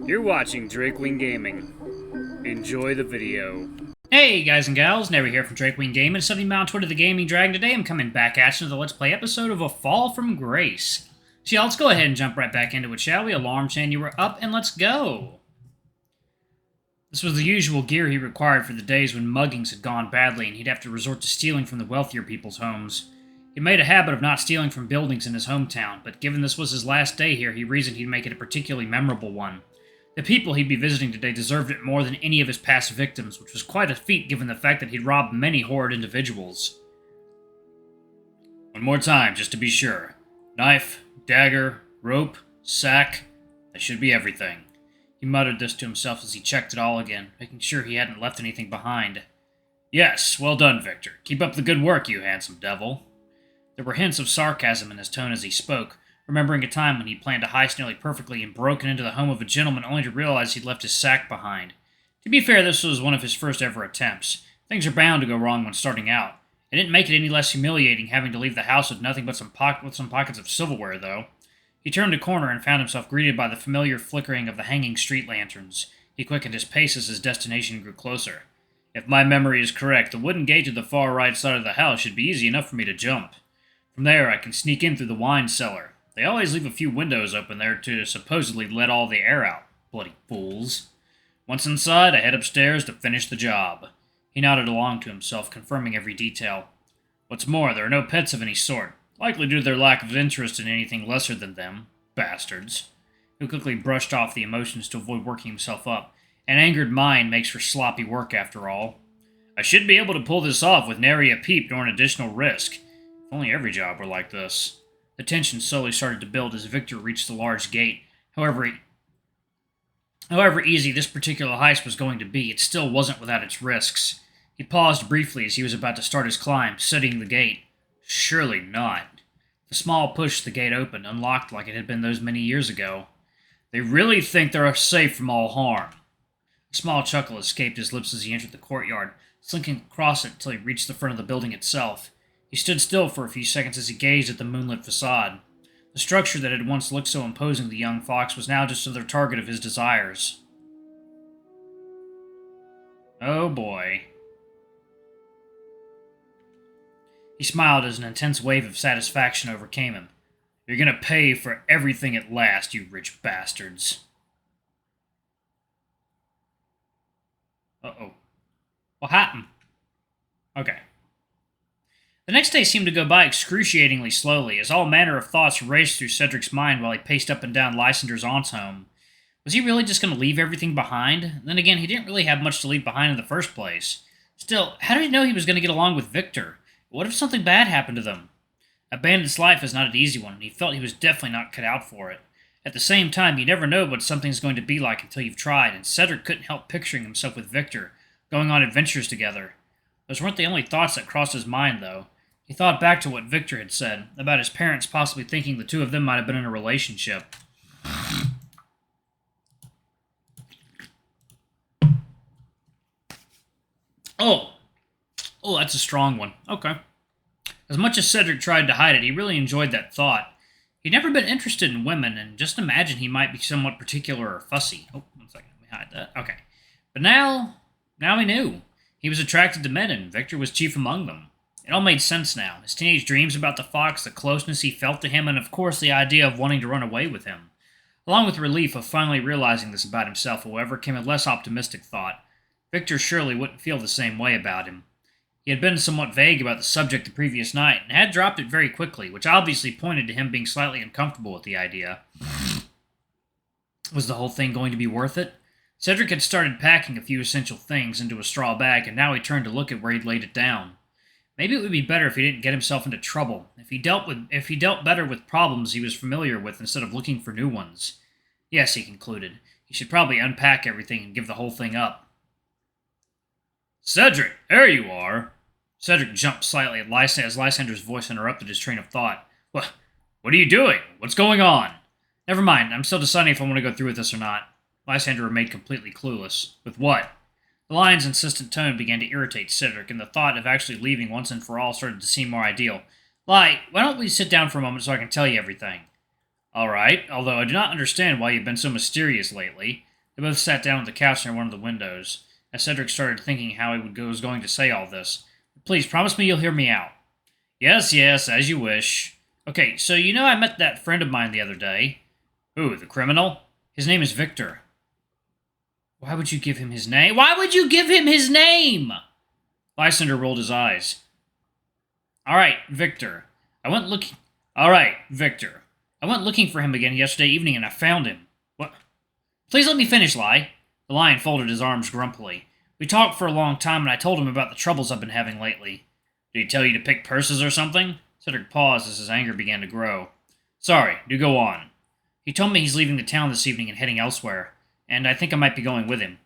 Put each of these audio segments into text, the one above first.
You're watching Drakewing Gaming. Enjoy the video. Hey guys and gals, Never here from Drakewing Gaming, something on Twitter the Gaming Dragon. Today I'm coming back at you with a Let's Play episode of A Fall from Grace. So yeah, let's go ahead and jump right back into it, shall we? Alarm chain, you were up, and let's go! This was the usual gear he required for the days when muggings had gone badly and he'd have to resort to stealing from the wealthier people's homes. He made a habit of not stealing from buildings in his hometown, but given this was his last day here, he reasoned he'd make it a particularly memorable one. The people he'd be visiting today deserved it more than any of his past victims, which was quite a feat given the fact that he'd robbed many horrid individuals. One more time, just to be sure. Knife, dagger, rope, sack, that should be everything. He muttered this to himself as he checked it all again, making sure he hadn't left anything behind. Yes, well done, Victor. Keep up the good work, you handsome devil. There were hints of sarcasm in his tone as he spoke, remembering a time when he'd planned to heist nearly perfectly and broken into the home of a gentleman only to realize he'd left his sack behind. To be fair, this was one of his first ever attempts. Things are bound to go wrong when starting out. It didn't make it any less humiliating having to leave the house with nothing but some pockets of silverware, though. He turned a corner and found himself greeted by the familiar flickering of the hanging street lanterns. He quickened his pace as his destination grew closer. If my memory is correct, the wooden gate to the far right side of the house should be easy enough for me to jump. From there, I can sneak in through the wine cellar. They always leave a few windows open there to supposedly let all the air out. Bloody fools. Once inside, I head upstairs to finish the job. He nodded along to himself, confirming every detail. What's more, there are no pets of any sort, likely due to their lack of interest in anything lesser than them. Bastards. He quickly brushed off the emotions to avoid working himself up. An angered mind makes for sloppy work after all. I should be able to pull this off with nary a peep nor an additional risk. If only every job were like this. The tension slowly started to build as Victor reached the large gate. However easy this particular heist was going to be, it still wasn't without its risks. He paused briefly as he was about to start his climb, studying the gate. Surely not. The small push the gate opened, unlocked like it had been those many years ago. They really think they're safe from all harm. A small chuckle escaped his lips as he entered the courtyard, slinking across it until he reached the front of the building itself. He stood still for a few seconds as he gazed at the moonlit facade. The structure that had once looked so imposing to the young fox was now just another target of his desires. Oh boy. He smiled as an intense wave of satisfaction overcame him. You're gonna pay for everything at last, you rich bastards. Uh-oh. What happened? Okay. The next day seemed to go by excruciatingly slowly, as all manner of thoughts raced through Cedric's mind while he paced up and down Lysander's aunt's home. Was he really just going to leave everything behind? Then again, he didn't really have much to leave behind in the first place. Still, how did he know he was going to get along with Victor? What if something bad happened to them? A bandit's life is not an easy one, and he felt he was definitely not cut out for it. At the same time, you never know what something's going to be like until you've tried, and Cedric couldn't help picturing himself with Victor, going on adventures together. Those weren't the only thoughts that crossed his mind, though. He thought back to what Victor had said, about his parents possibly thinking the two of them might have been in a relationship. Oh, that's a strong one. Okay. As much as Cedric tried to hide it, he really enjoyed that thought. He'd never been interested in women, and just imagine he might be somewhat particular or fussy. Oh, 1 second, let me hide that. Okay. But now he knew. He was attracted to men, and Victor was chief among them. It all made sense now. His teenage dreams about the fox, the closeness he felt to him, and of course the idea of wanting to run away with him. Along with relief of finally realizing this about himself, however, came a less optimistic thought. Victor surely wouldn't feel the same way about him. He had been somewhat vague about the subject the previous night, and had dropped it very quickly, which obviously pointed to him being slightly uncomfortable with the idea. Was the whole thing going to be worth it? Cedric had started packing a few essential things into a straw bag, and now he turned to look at where he'd laid it down. Maybe it would be better if he didn't get himself into trouble, if he dealt better with problems he was familiar with instead of looking for new ones. Yes, he concluded, he should probably unpack everything and give the whole thing up. Cedric, there you are! Cedric jumped slightly as Lysander's voice interrupted his train of thought. What are you doing? What's going on? Never mind, I'm still deciding if I want to go through with this or not. Lysander remained completely clueless. With what? The lion's insistent tone began to irritate Cedric, and the thought of actually leaving once and for all started to seem more ideal. Why don't we sit down for a moment so I can tell you everything? All right, although I do not understand why you've been so mysterious lately. They both sat down on the couch near one of the windows, as Cedric started thinking how was going to say all this. Please, promise me you'll hear me out. Yes, yes, as you wish. Okay, so you know I met that friend of mine the other day. Who, the criminal? His name is Victor. Why would you give him his name? Why would you give him his name? Lysander rolled his eyes. All right, Victor. I went looking for him again yesterday evening and I found him. What? Please let me finish, Ly. The lion folded his arms grumpily. We talked for a long time and I told him about the troubles I've been having lately. Did he tell you to pick purses or something? Cedric paused as his anger began to grow. Sorry, do go on. He told me he's leaving the town this evening and heading elsewhere, and I think I might be going with him.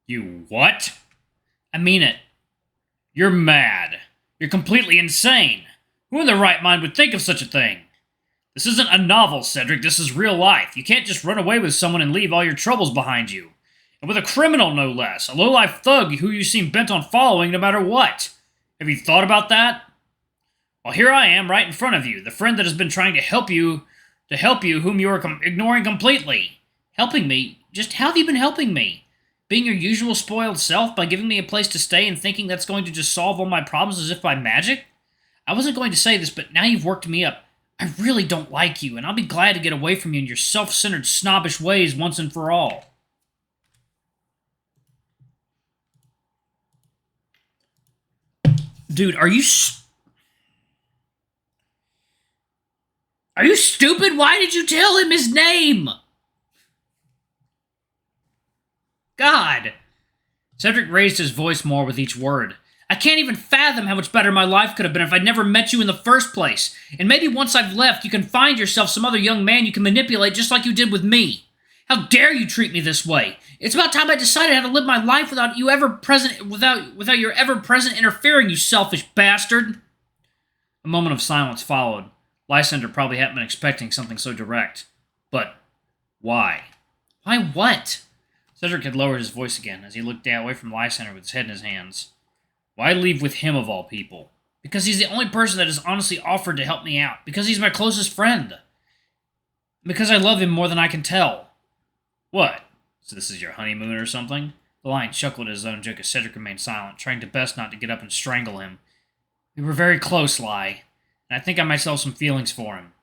You what? I mean it. You're mad. You're completely insane. Who in their right mind would think of such a thing? This isn't a novel, Cedric. This is real life. You can't just run away with someone and leave all your troubles behind you. And with a criminal, no less. A low-life thug who you seem bent on following no matter what. Have you thought about that? Well, here I am, right in front of you, the friend that has been trying to help you, whom you are ignoring completely. Helping me? Just how have you been helping me? Being your usual spoiled self by giving me a place to stay and thinking that's going to just solve all my problems as if by magic? I wasn't going to say this, but now you've worked me up. I really don't like you, and I'll be glad to get away from you and your self-centered, snobbish ways once and for all. Dude, are you stupid? Why did you tell him his name? God. Cedric raised his voice more with each word. I can't even fathom how much better my life could have been if I'd never met you in the first place. And maybe once I've left, you can find yourself some other young man you can manipulate just like you did with me. How dare you treat me this way? It's about time I decided how to live my life without your ever-present interfering, you selfish bastard. A moment of silence followed. Lysander probably hadn't been expecting something so direct. But why? Why what? Cedric had lowered his voice again as he looked away from Lysander with his head in his hands. Why leave with him of all people? Because he's the only person that has honestly offered to help me out. Because he's my closest friend. Because I love him more than I can tell. What? So this is your honeymoon or something? The lion chuckled at his own joke as Cedric remained silent, trying to best not to get up and strangle him. We were very close, Ly, and I think I might still have some feelings for him.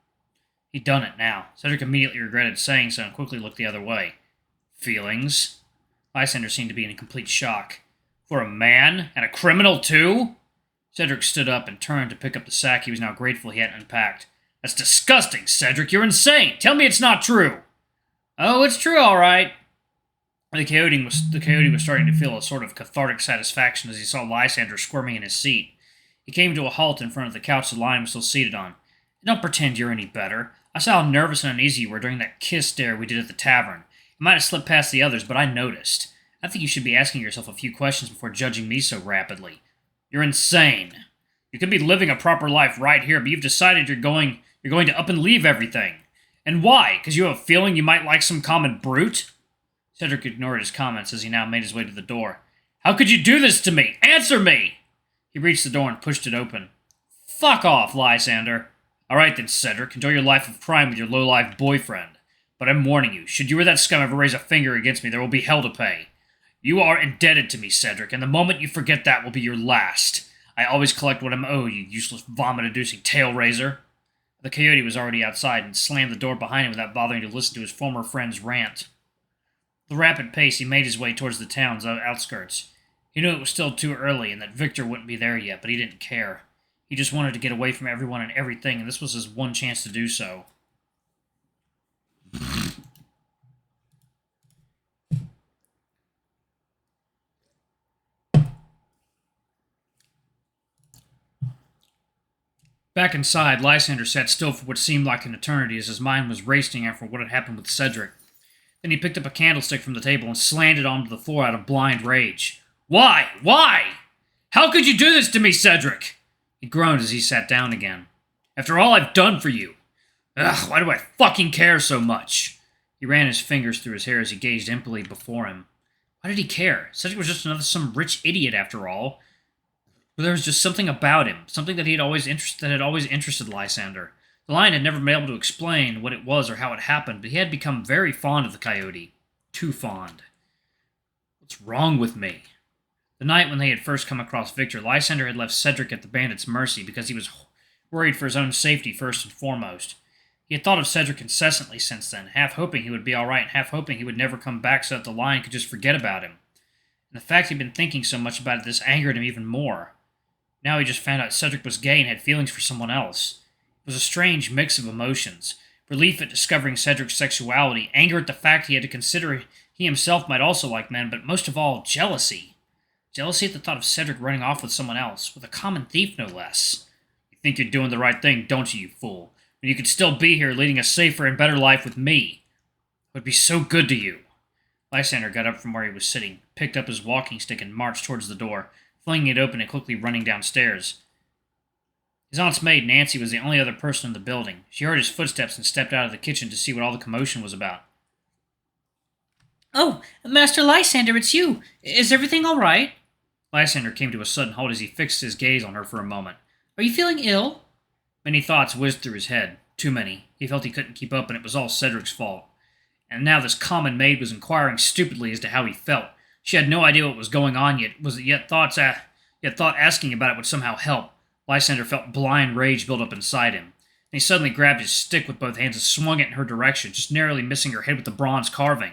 He'd done it now. Cedric immediately regretted saying so and quickly looked the other way. Feelings? Lysander seemed to be in complete shock. For a man? And a criminal, too? Cedric stood up and turned to pick up the sack he was now grateful he hadn't unpacked. That's disgusting, Cedric. You're insane. Tell me it's not true. Oh, it's true, all right. The coyote was starting to feel a sort of cathartic satisfaction as he saw Lysander squirming in his seat. He came to a halt in front of the couch the lion was still seated on. Don't pretend you're any better. I saw how nervous and uneasy you were during that kiss dare we did at the tavern. It might have slipped past the others, but I noticed. I think you should be asking yourself a few questions before judging me so rapidly. You're insane. You could be living a proper life right here, but you've decided you're going to up and leave everything. And why? Because you have a feeling you might like some common brute? Cedric ignored his comments as he now made his way to the door. How could you do this to me? Answer me! He reached the door and pushed it open. Fuck off, Lysander. All right then, Cedric. Enjoy your life of crime with your low-life boyfriend. But I'm warning you, should you or that scum ever raise a finger against me, there will be hell to pay. You are indebted to me, Cedric, and the moment you forget that will be your last. I always collect what I'm owed, you useless vomit-inducing tail-raiser. The coyote was already outside and slammed the door behind him without bothering to listen to his former friend's rant. With a rapid pace, he made his way towards the town's outskirts. He knew it was still too early and that Victor wouldn't be there yet, but he didn't care. He just wanted to get away from everyone and everything, and this was his one chance to do so. Back inside, Lysander sat still for what seemed like an eternity as his mind was racing after what had happened with Cedric. Then he picked up a candlestick from the table and slammed it onto the floor out of blind rage. Why? Why? How could you do this to me, Cedric? He groaned as he sat down again. After all I've done for you. Ugh, why do I fucking care so much? He ran his fingers through his hair as he gazed emptily before him. Why did he care? Cedric was just some rich idiot after all. But there was just something about him, something that had always interested Lysander. The lion had never been able to explain what it was or how it happened, but he had become very fond of the coyote. Too fond. What's wrong with me? The night when they had first come across Victor, Lysander had left Cedric at the bandits' mercy because he was worried for his own safety first and foremost. He had thought of Cedric incessantly since then, half hoping he would be all right and half hoping he would never come back so that the lion could just forget about him. And the fact he'd been thinking so much about it, this angered him even more. Now he just found out Cedric was gay and had feelings for someone else. It was a strange mix of emotions. Relief at discovering Cedric's sexuality, anger at the fact he had to consider he himself might also like men, but most of all, jealousy. Jealousy at the thought of Cedric running off with someone else, with a common thief no less. You think you're doing the right thing, don't you, you fool? When you could still be here leading a safer and better life with me. It would be so good to you. Lysander got up from where he was sitting, picked up his walking stick and marched towards the door, flinging it open and quickly running downstairs. His aunt's maid, Nancy, was the only other person in the building. She heard his footsteps and stepped out of the kitchen to see what all the commotion was about. Oh, Master Lysander, it's you. Is everything all right? Lysander came to a sudden halt as he fixed his gaze on her for a moment. Are you feeling ill? Many thoughts whizzed through his head. Too many. He felt he couldn't keep up, and it was all Cedric's fault. And now this common maid was inquiring stupidly as to how he felt. She had no idea what was going on yet thought asking about it would somehow help. Lysander felt blind rage build up inside him. And he suddenly grabbed his stick with both hands and swung it in her direction, just narrowly missing her head with the bronze carving.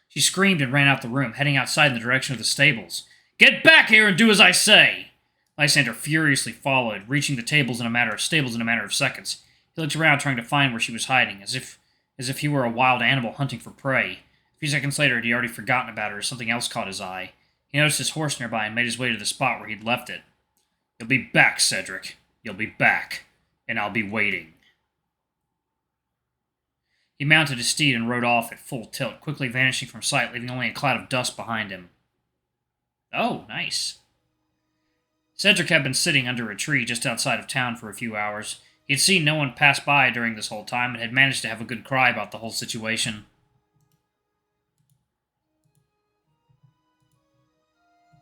She screamed and ran out the room, heading outside in the direction of the stables. "Get back here and do as I say!" Lysander furiously followed, reaching the stables in a matter of seconds. He looked around, trying to find where she was hiding, as if he were a wild animal hunting for prey. A few seconds later, he'd already forgotten about her as something else caught his eye. He noticed his horse nearby and made his way to the spot where he'd left it. "You'll be back, Cedric. You'll be back. And I'll be waiting." He mounted his steed and rode off at full tilt, quickly vanishing from sight, leaving only a cloud of dust behind him. Oh, nice. Cedric had been sitting under a tree just outside of town for a few hours. He had seen no one pass by during this whole time and had managed to have a good cry about the whole situation.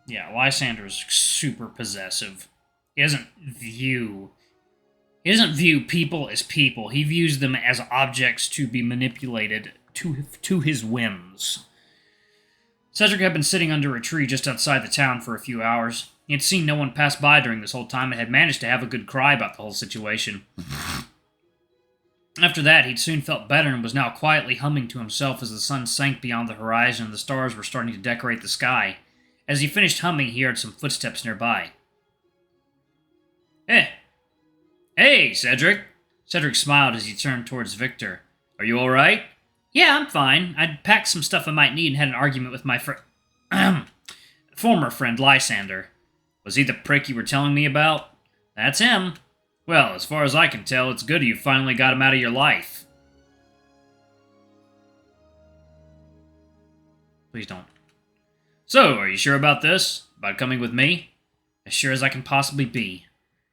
Yeah, Lysander is super possessive. He doesn't view people as people. He views them as objects to be manipulated to his whims. Cedric had been sitting under a tree just outside the town for a few hours. He had seen no one pass by during this whole time and had managed to have a good cry about the whole situation. After that, he'd soon felt better and was now quietly humming to himself as the sun sank beyond the horizon and the stars were starting to decorate the sky. As he finished humming, he heard some footsteps nearby. Hey, Cedric! Cedric smiled as he turned towards Victor. "Are you all right?" Yeah, I'm fine. I'd packed some stuff I might need and had an argument with my former friend Lysander. Was he the prick you were telling me about? That's him. Well, as far as I can tell, it's good you finally got him out of your life. Please don't. So, are you sure about this? About coming with me? As sure as I can possibly be.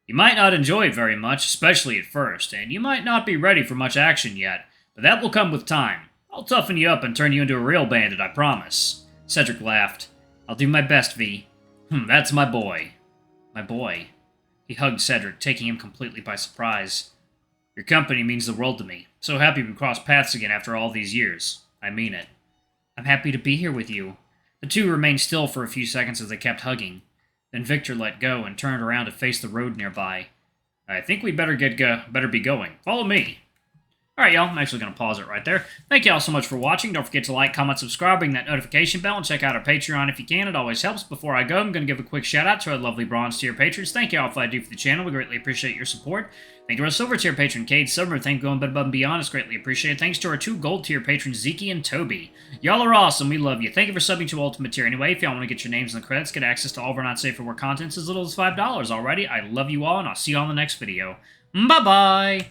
You might not enjoy it very much, especially at first, and you might not be ready for much action yet, but that will come with time. I'll toughen you up and turn you into a real bandit, I promise. Cedric laughed. I'll do my best, V. That's my boy. My boy. He hugged Cedric, taking him completely by surprise. Your company means the world to me. So happy we crossed paths again after all these years. I mean it. I'm happy to be here with you. The two remained still for a few seconds as they kept hugging. Then Victor let go and turned around to face the road nearby. I think we better be going. Follow me. Alright, y'all, I'm actually going to pause it right there. Thank y'all so much for watching. Don't forget to like, comment, subscribe, ring that notification bell, and check out our Patreon if you can. It always helps. Before I go, I'm going to give a quick shout-out to our lovely bronze tier patrons. Thank y'all for what I do for the channel. We greatly appreciate your support. Thank you to our silver tier patron, Cade Summer. Thank you for going above and beyond. It's greatly appreciated. Thanks to our two gold tier patrons, Zeke and Toby. Y'all are awesome. We love you. Thank you for subbing to Ultimate Tier. Anyway, if y'all want to get your names in the credits, get access to all of our not safe for work contents as little as $5 already. I love you all, and I'll see you all in the next video. Bye-bye!